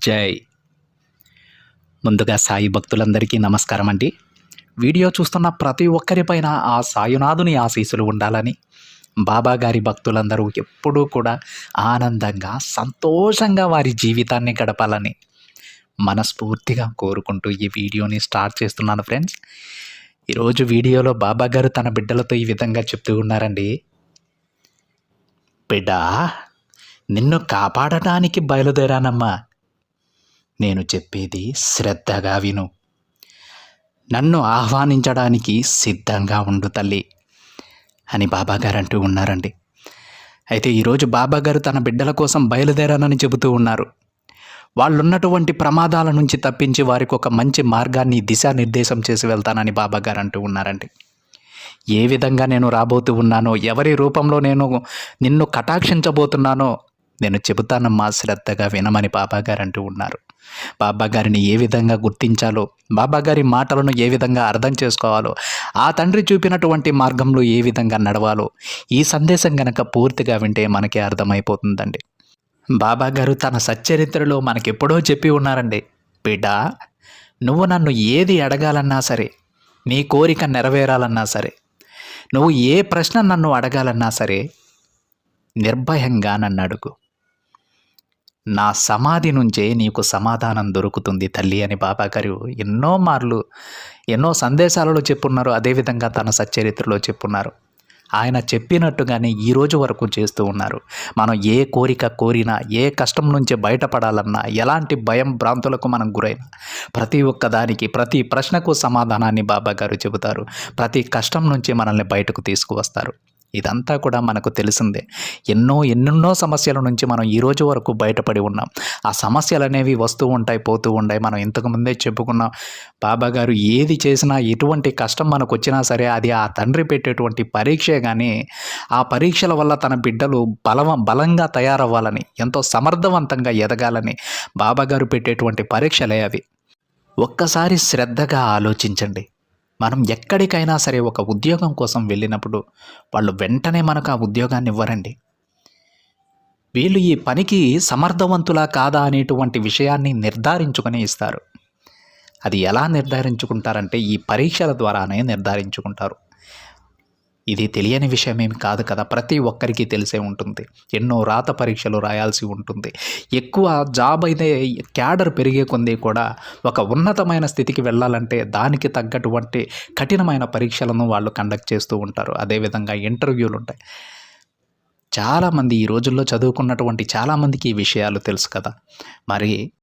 జై. ముందుగా సాయి భక్తులందరికీ నమస్కారం అండి. వీడియో చూస్తున్న ప్రతి ఒక్కరిపైన ఆ సాయునాథుని ఆశీస్సులు ఉండాలని, బాబా గారి భక్తులందరూ ఎప్పుడూ కూడా ఆనందంగా, సంతోషంగా వారి జీవితాన్ని గడపాలని మనస్ఫూర్తిగా కోరుకుంటూ ఈ వీడియోని స్టార్ట్ చేస్తున్నాను ఫ్రెండ్స్. ఈరోజు వీడియోలో బాబా గారు తన బిడ్డలతో ఈ విధంగా చెప్తూ ఉన్నారండి. బిడ్డా, నిన్ను కాపాడటానికి బయలుదేరానమ్మా. నేను చెప్పేది శ్రద్ధగా విను. నన్ను ఆహ్వానించడానికి సిద్ధంగా ఉండు తల్లి అని బాబాగారు అంటూ ఉన్నారండి. అయితే ఈరోజు బాబాగారు తన బిడ్డల కోసం బయలుదేరానని చెబుతూ ఉన్నారు. వాళ్ళున్నటువంటి ప్రమాదాల నుంచి తప్పించి వారికి ఒక మంచి మార్గాన్ని దిశానిర్దేశం చేసి వెళ్తానని బాబాగారు అంటూ ఉన్నారండి. ఏ విధంగా నేను రాబోతూ ఉన్నానో, ఎవరి రూపంలో నేను నిన్ను కటాక్షించబోతున్నానో నేను చెబుతానమ్మా, శ్రద్ధగా వినమని బాబాగారు అంటూ ఉన్నారు. బాబాగారిని ఏ విధంగా గుర్తించాలో, బాబాగారి మాటలను ఏ విధంగా అర్థం చేసుకోవాలో, ఆ తండ్రి చూపినటువంటి మార్గంలో ఏ విధంగా నడవాలో ఈ సందేశం గనక పూర్తిగా వింటే మనకే అర్థమైపోతుందండి. బాబాగారు తన సచ్చరిత్రలో మనకెప్పుడో చెప్పి ఉన్నారండి. బిడ్డా, నువ్వు నన్ను ఏది అడగాలన్నా సరే, నీ కోరిక నెరవేరాలన్నా సరే, నువ్వు ఏ ప్రశ్న నన్ను అడగాలన్నా సరే నిర్భయంగా నన్ను అడుగు. నా సమాధి నుంచే నీకు సమాధానం దొరుకుతుంది తల్లి అని బాబాగారు ఎన్నో మార్లు ఎన్నో సందేశాలలో చెప్పున్నారు. అదేవిధంగా తన సచ్చరిత్రలో చెప్పున్నారు. ఆయన చెప్పినట్టుగానే ఈరోజు వరకు చేస్తూ ఉన్నారు. మనం ఏ కోరిక కోరినా, ఏ కష్టం నుంచి బయటపడాలన్నా, ఎలాంటి భయం భ్రాంతులకు మనం గురైనా ప్రతి ఒక్కదానికి, ప్రతి ప్రశ్నకు సమాధానాన్ని బాబాగారు చెబుతారు. ప్రతి కష్టం నుంచి మనల్ని బయటకు తీసుకువస్తారు. ఇదంతా కూడా మనకు తెలిసిందే. ఎన్నెన్నో సమస్యల నుంచి మనం ఈరోజు వరకు బయటపడి ఉన్నాం. ఆ సమస్యలు అనేవి వస్తూ ఉంటాయి, పోతూ ఉంటాయి. మనం ఇంతకుముందే చెప్పుకున్నాం. బాబాగారు ఏది చేసినా, ఎటువంటి కష్టం మనకు వచ్చినా సరే అది ఆ తండ్రి పెట్టేటువంటి పరీక్షే. కానీ ఆ పరీక్షల వల్ల తన బిడ్డలు బలంగా తయారవ్వాలని, ఎంతో సమర్థవంతంగా ఎదగాలని బాబాగారు పెట్టేటువంటి పరీక్షలే అవి. ఒక్కసారి శ్రద్ధగా ఆలోచించండి. మనం ఎక్కడికైనా సరే ఒక ఉద్యోగం కోసం వెళ్ళినప్పుడు వాళ్ళు వెంటనే మనకు ఆ ఉద్యోగాన్ని ఇవ్వరండి. వీళ్ళు ఈ పనికి సమర్థవంతులా కాదా అనేటువంటి విషయాన్ని నిర్ధారించుకొని ఇస్తారు. అది ఎలా నిర్ధారించుకుంటారంటే ఈ పరీక్షల ద్వారానే నిర్ధారించుకుంటారు. ఇది తెలియని విషయమేమి కాదు కదా, ప్రతి ఒక్కరికి తెలిసే ఉంటుంది. ఎన్నో రాత పరీక్షలు రాయాల్సి ఉంటుంది. ఎక్కువ జాబ్ అయితే క్యాడర్ పెరిగే కొంది కూడా ఒక ఉన్నతమైన స్థితికి వెళ్ళాలంటే దానికి తగ్గటువంటి కఠినమైన పరీక్షలను వాళ్ళు కండక్ట్ చేస్తూ ఉంటారు. అదేవిధంగా ఇంటర్వ్యూలు ఉంటాయి. చాలామంది ఈ రోజుల్లో చదువుకున్నటువంటి చాలామందికి ఈ విషయాలు తెలుసు కదా. మరి